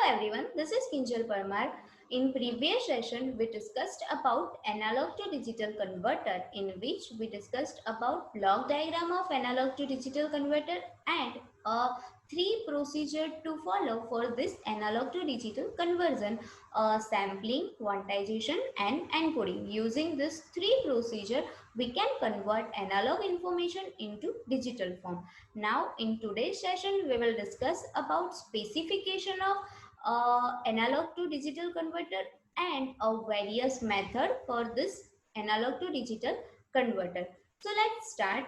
everyone, this is Kinjal Parmar. In previous session, we discussed about analog to digital converter, in which we discussed about block diagram of analog to digital converter and a three procedure to follow for this analog to digital conversion: sampling, quantization, and encoding. Using this three procedure, we can convert analog information into digital form. Now, in today's session, we will discuss about specification of analog to digital converter and a various method for this analog to digital converter. So let's start.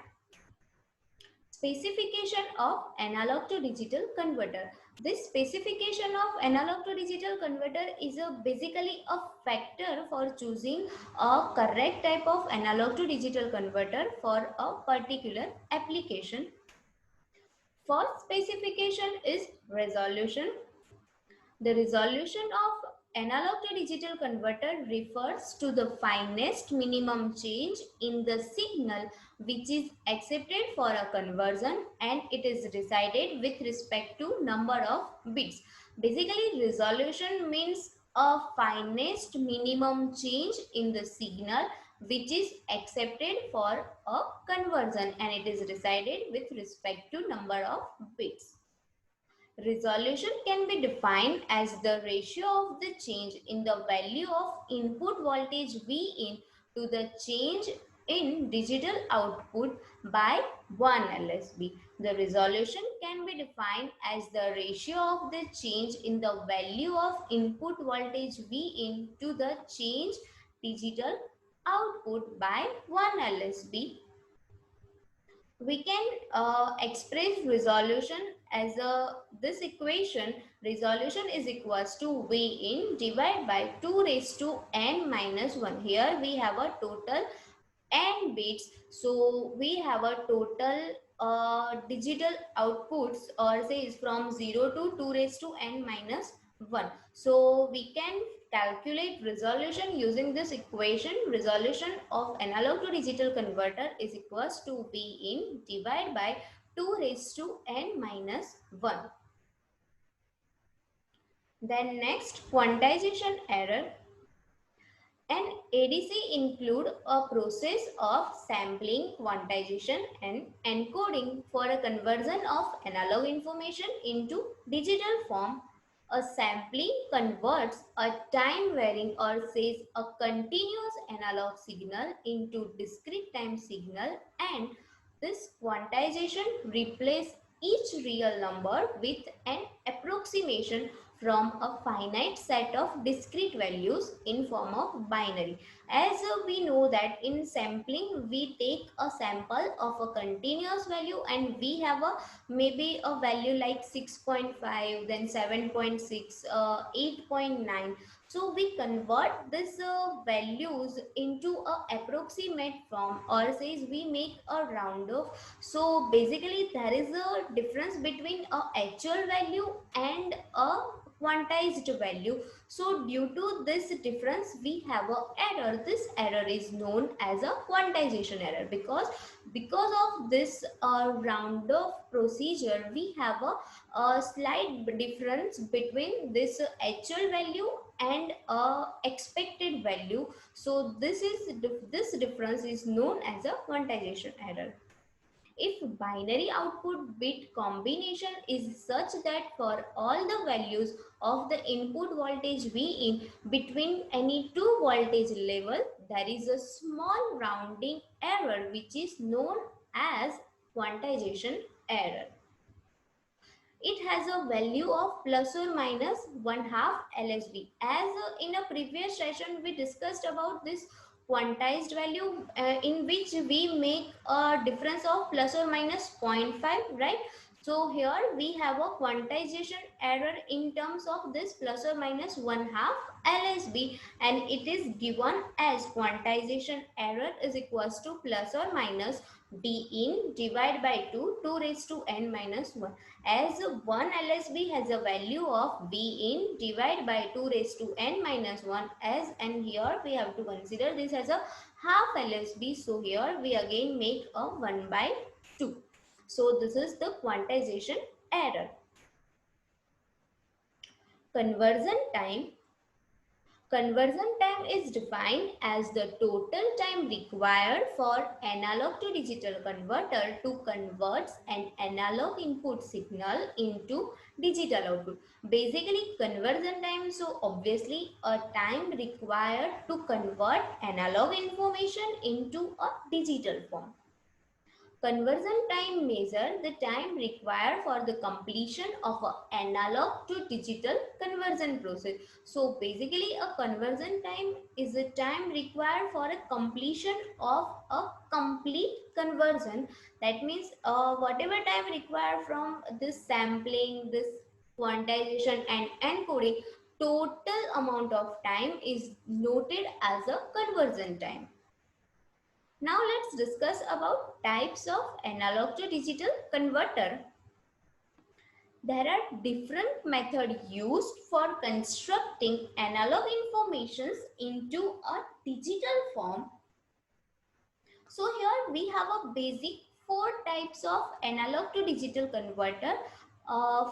Specification of analog to digital converter. This specification of analog to digital converter is basically a factor for choosing a correct type of analog to digital converter for a particular application. First specification is resolution. The resolution of analog to digital converter refers to the finest minimum change in the signal which is accepted for a conversion, and it is decided with respect to number of bits. Basically, resolution means a finest minimum change in the signal which is accepted for a conversion, and it is decided with respect to number of bits. Resolution can be defined as the ratio of the change in the value of input voltage Vin to the change in digital output by 1 LSB. The resolution can be defined as the ratio of the change in the value of input voltage Vin to the change digital output by 1 LSB. We can express resolution as this equation. Resolution is equals to V in divided by 2 raised to n minus 1. Here we have a total n bits, so we have a total digital outputs, or say is from 0 to 2 raised to n minus 1. So we can calculate resolution using this equation. Resolution of analog to digital converter is equals to V in divided by 2 raised to n minus 1. Then next, quantization error. An ADC include a process of sampling, quantization and encoding for a conversion of analog information into digital form. A sampling converts a time varying, or says a continuous analog signal into discrete time signal, and this quantization replaces each real number with an approximation from a finite set of discrete values in form of binary. As we know that in sampling we take a sample of a continuous value and we have a maybe a value like 6.5, then 7.6, 8.9. So we convert this values into a approximate form, or says we make a round off. So basically there is a difference between a actual value and a quantized value. So due to this difference we have a error. This error is known as a quantization error, because of this round off procedure we have a slight difference between this actual value and expected value. So this difference is known as a quantization error. If binary output bit combination is such that for all the values of the input voltage Vin between any two voltage level, there is a small rounding error which is known as quantization error. It has a value of plus or minus 1/2 LSB. As in a previous session we discussed about this quantized value, in which we make a difference of plus or minus 0.5, right? So here we have a quantization error in terms of this plus or minus 1/2 LSB, and it is given as quantization error is equals to plus or minus D in divided by 2 raised to n minus 1. As 1 LSB has a value of V in divided by 2 raised to n minus 1, as, and here we have to consider this as a half LSB. So here we again make a 1 by 2. So this is the quantization error. Conversion time. Conversion time is defined as the total time required for analog to digital converter to convert an analog input signal into digital output. Basically, conversion time, so obviously a time required to convert analog information into a digital form. Conversion time measures the time required for the completion of an analog to digital conversion process. So basically a conversion time is the time required for a completion of a complete conversion. That means whatever time required from this sampling, this quantization and encoding, total amount of time is noted as a conversion time. Now let's discuss about types of analog to digital converter. There are different methods used for constructing analog informations into a digital form. So here we have a basic 4 types of analog to digital converter.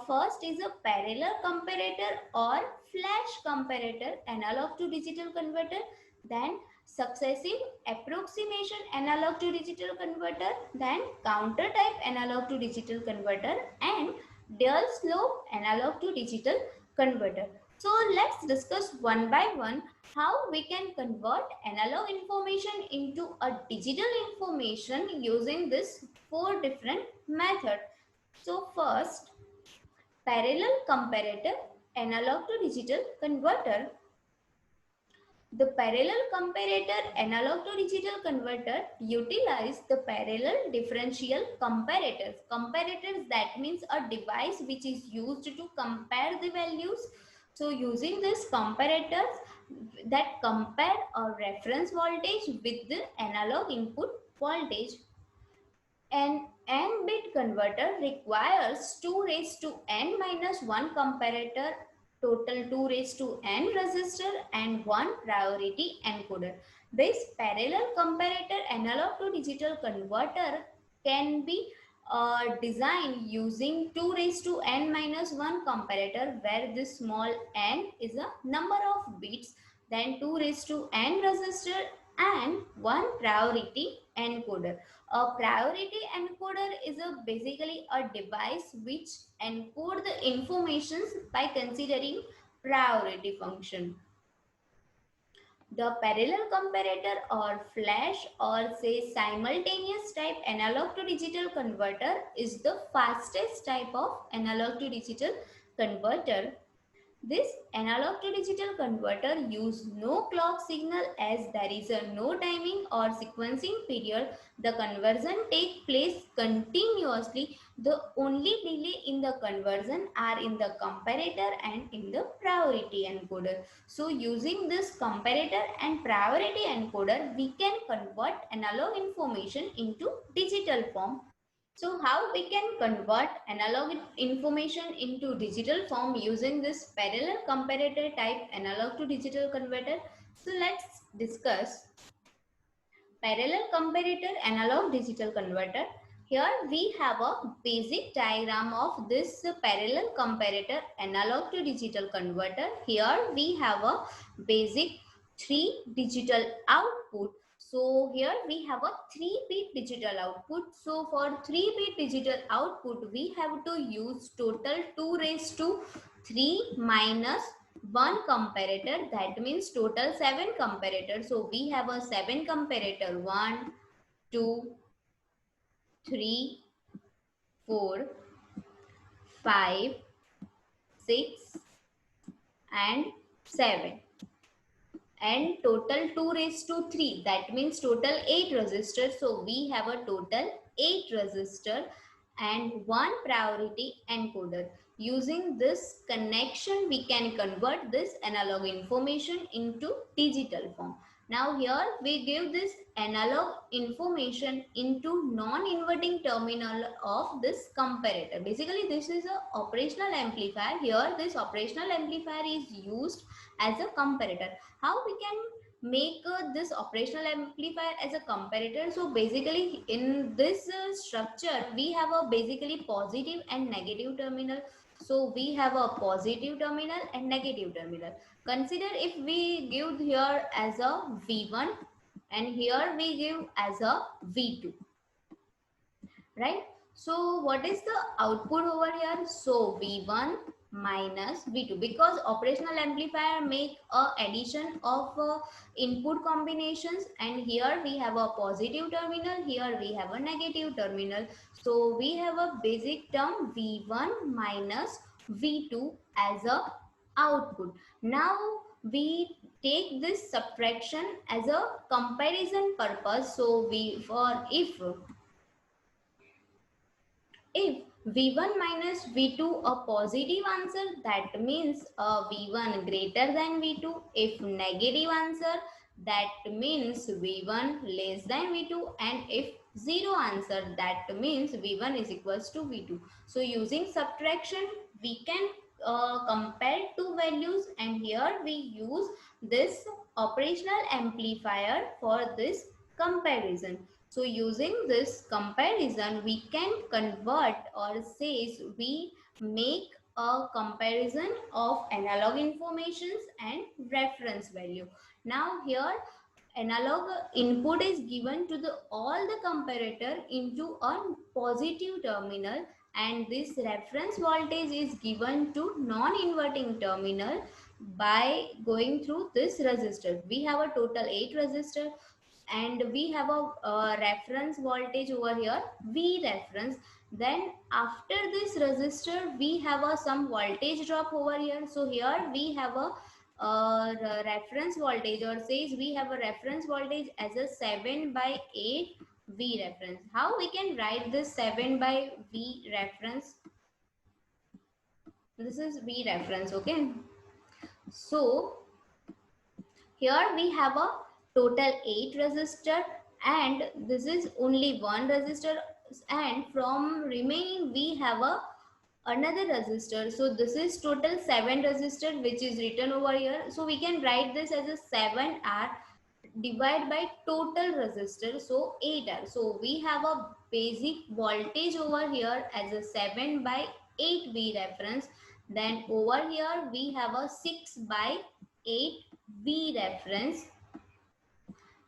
First is a parallel comparator or flash comparator analog to digital converter. Then successive approximation analog to digital converter. Then counter type analog to digital converter and dual slope analog to digital converter. So let's discuss one by one how we can convert analog information into a digital information using this 4 different methods. So first, parallel comparator analog to digital converter. The parallel comparator analog to digital converter utilize the parallel differential comparators. Comparators, that means a device which is used to compare the values. So using these comparators that compare a reference voltage with the analog input voltage. An n-bit converter requires 2 raised to n minus 1 comparator, total 2 raised to n resistor and 1 priority encoder. This parallel comparator analog to digital converter can be designed using 2 raised to n minus 1 comparator, where this small n is a number of bits, then 2 raised to n resistor and 1 priority encoder. A priority encoder is basically a device which encodes the informations by considering priority function. The parallel comparator or flash or say simultaneous type analog to digital converter is the fastest type of analog to digital converter. This analog to digital converter use no clock signal as there is a no timing or sequencing period. The conversion take place continuously. The only delay in the conversion are in the comparator and in the priority encoder. So using this comparator and priority encoder, we can convert analog information into digital form. So how we can convert analog information into digital form using this parallel comparator type analog to digital converter? So let's discuss parallel comparator analog digital converter. Here we have a basic diagram of this parallel comparator analog to digital converter. Here we have a basic 3 digital output. So here we have a 3-bit digital output. So for 3-bit digital output, we have to use total 2 raised to 3 minus 1 comparator, that means total 7 comparator. So we have a 7 comparator, 1, 2, 3, 4, 5, 6 and 7. And total 2 raised to 3, that means total 8 resistors. So we have a total 8 resistor and 1 priority encoder. Using this connection, we can convert this analog information into digital form. Now here we give this analog information into non-inverting terminal of this comparator. Basically this is a operational amplifier. Here this operational amplifier is used as a comparator. How we can make this operational amplifier as a comparator? So basically in this structure we have a basically positive and negative terminal. So we have a positive terminal and negative terminal. Consider if we give here as a V1 and here we give as a V2, right? So what is the output over here? So V1 minus V2, because operational amplifier make a addition of input combinations, and here we have a positive terminal, here we have a negative terminal. So we have a basic term V1 minus V2 as a output. Now we take this subtraction as a comparison purpose. So we, for if V1 minus V2 a positive answer, that means V1 greater than V2. If negative answer, that means V1 less than V2. And if zero answer, that means V1 is equals to V2. So using subtraction, we can compare two values, and here we use this operational amplifier for this comparison. So using this comparison, we can convert, or says we make a comparison of analog informations and reference value. Now here analog input is given to the all the comparator into a positive terminal, and this reference voltage is given to non-inverting terminal by going through this resistor. We have a total 8 resistor, and we have a reference voltage over here V reference. Then after this resistor we have a some voltage drop over here. So here we have a reference voltage, or says we have a reference voltage as a 7 by 8 V reference. How we can write this 7 by V reference? This is V reference, okay? So here we have a total 8 resistor, and this is only one resistor, and from remaining we have a another resistor. So this is total 7 resistor which is written over here. So we can write this as a 7R divided by total resistor, so 8R. So we have a basic voltage over here as a 7 by 8 V reference. Then over here we have a 6 by 8 V reference.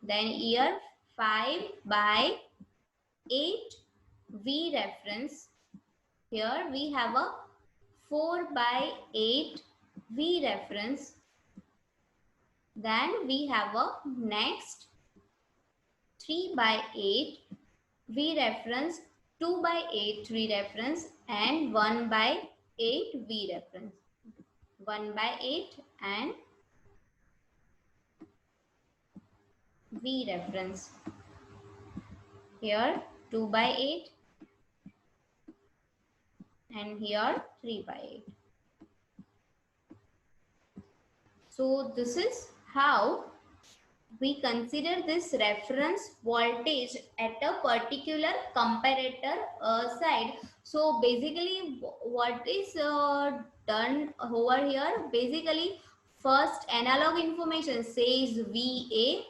Then here 5 by 8 V reference. Here we have a 4 by 8 V reference. Then we have a next 3 by 8 V reference, 2 by 8 V reference, and 1 by 8 V reference. 1 by 8 and V reference. Here 2 by 8 and here 3 by 8. So this is how we consider this reference voltage at a particular comparator side. So basically what is done over here, basically first analog information says VA,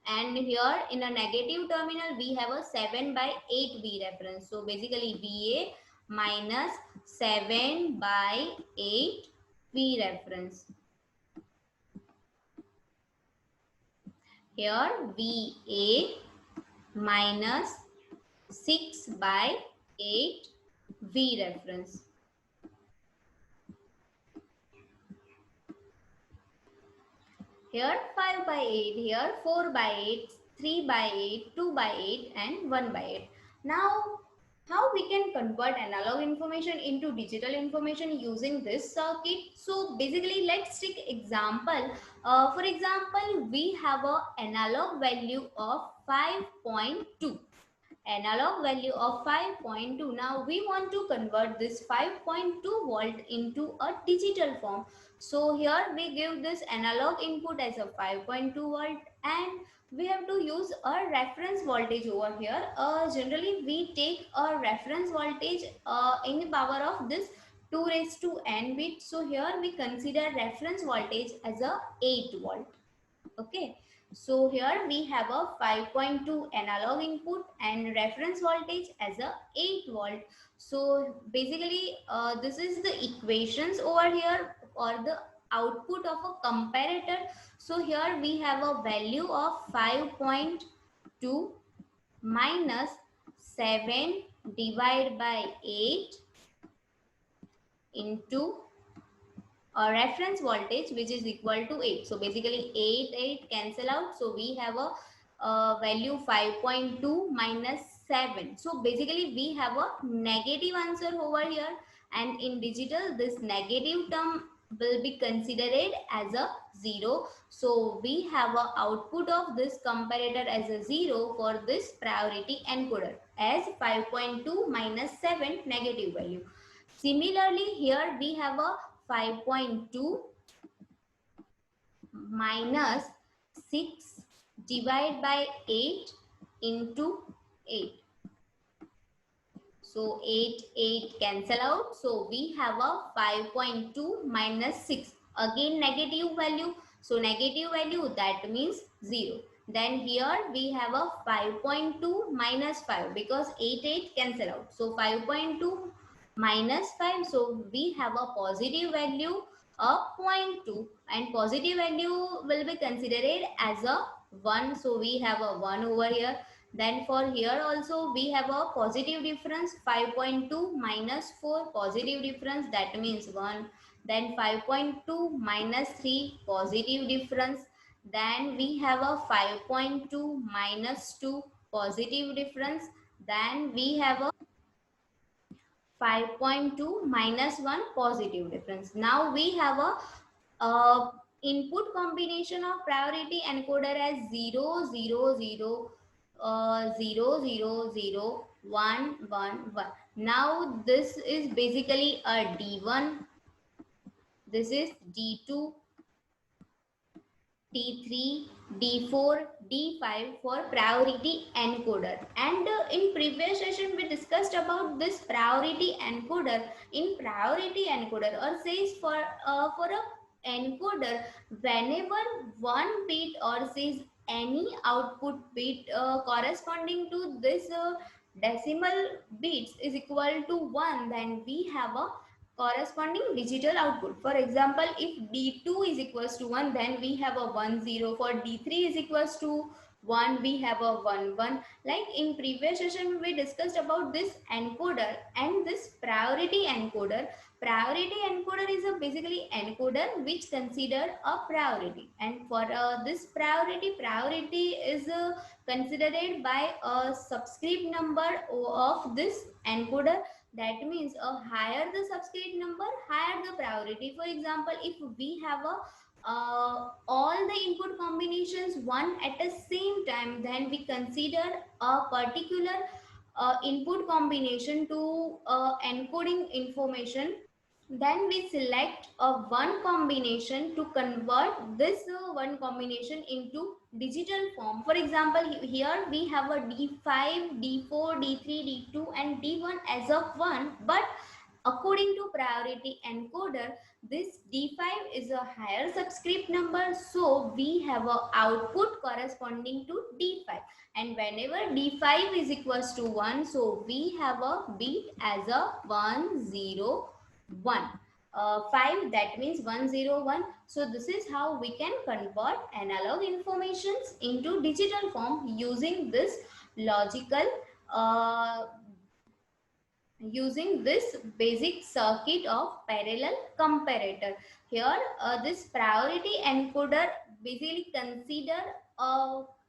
and here in a negative terminal we have a 7 by 8 V reference. So basically VA minus 7 by 8 V reference. Here VA minus 6 by 8 V reference. Here 5 by 8, here 4 by 8, 3 by 8, 2 by 8 and 1 by 8. Now how we can convert analog information into digital information using this circuit? So basically let's take example. For example, we have a analog value of 5.2. Analog value of 5.2. Now we want to convert this 5.2 volt into a digital form. So here we give this analog input as a 5.2 volt, and we have to use a reference voltage over here. Generally we take a reference voltage in the power of this 2 raised to n bit. So here we consider reference voltage as a 8 volt. Okay. So here we have a 5.2 analog input and reference voltage as a 8 volt. So basically this is the equations over here for the output of a comparator. So here we have a value of 5.2 minus 7 divided by 8 into a reference voltage which is equal to 8. So basically 8 cancel out. So we have a value 5.2 minus 7. So basically we have a negative answer over here, and in digital this negative term will be considered as a 0. So we have a output of this comparator as a 0 for this priority encoder as 5.2 minus 7 negative value. Similarly, here we have a 5.2 minus 6 divided by 8 into 8. So 8 cancel out. So we have a 5.2 minus 6. Again negative value. So negative value, that means 0. Then here we have a 5.2 minus 5 because 8 cancel out. So 5.2 minus 5. So we have a positive value of 0.2, and positive value will be considered as a 1. So we have a 1 over here. Then for here also we have a positive difference, 5.2 minus 4 positive difference, that means 1. Then 5.2 minus 3 positive difference. Then we have a 5.2 minus 2 positive difference. Then we have a 5.2 minus 1 positive difference. Now we have a input combination of priority encoder as 0 0 0 0 0 0 1 1 1. Now this is basically a D1, this is D2, D3, D4, D5 for priority encoder. And in previous session we discussed about this priority encoder. In priority encoder, or says for a encoder, whenever one bit or says any output bit corresponding to this decimal bits is equal to 1, then we have a corresponding digital output. For example, if D2 is equals to 1, then we have a 1 0. For D3 is equals to 1, we have a 1 1. Like in previous session we discussed about this encoder and this priority encoder. Priority encoder is a basically encoder which consider a priority, and for this priority is considered by a subscript number of this encoder. That means a higher the subscript number, higher the priority. For example, if we have a all the input combinations one at the same time, then we consider a particular input combination to encoding information. Then we select a one combination to convert this one combination into digital form. For example, here we have a D5, D4, D3, D2 and D1 as of 1, but according to priority encoder, this D5 is a higher subscript number, so we have a output corresponding to D5, and whenever D5 is equals to 1, so we have a bit as a 1 0 1. 5, that means 101. So this is how we can convert analog informations into digital form using this logical using this basic circuit of parallel comparator. Here this priority encoder basically consider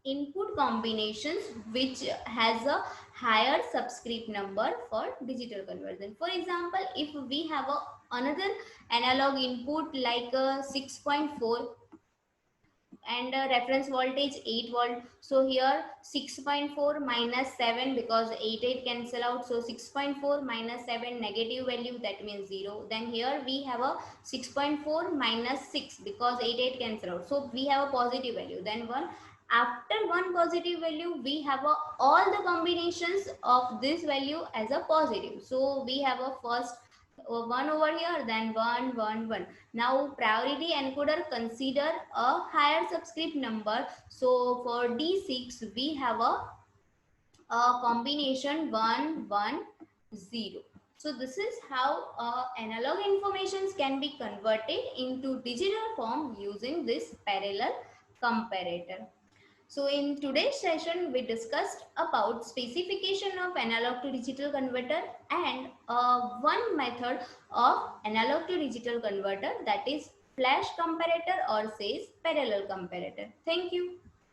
input combinations which has a higher subscript number for digital conversion. For example, if we have another analog input like 6.4 and reference voltage 8 volt. So here 6.4 minus 7, because 8 cancel out, so 6.4 minus 7 negative value, that means 0. Then here we have a 6.4 minus 6 because 8 cancel out, so we have a positive value. Then one, after one positive value we have all the combinations of this value as a positive. So we have a first 1 over here, then 1, 1, 1. Now priority encoder consider a higher subscript number. So for D6 we have a combination 1, 1, 0. So this is how analog informations can be converted into digital form using this parallel comparator. So in today's session, we discussed about specification of analog to digital converter and one method of analog to digital converter, that is flash comparator or says parallel comparator. Thank you.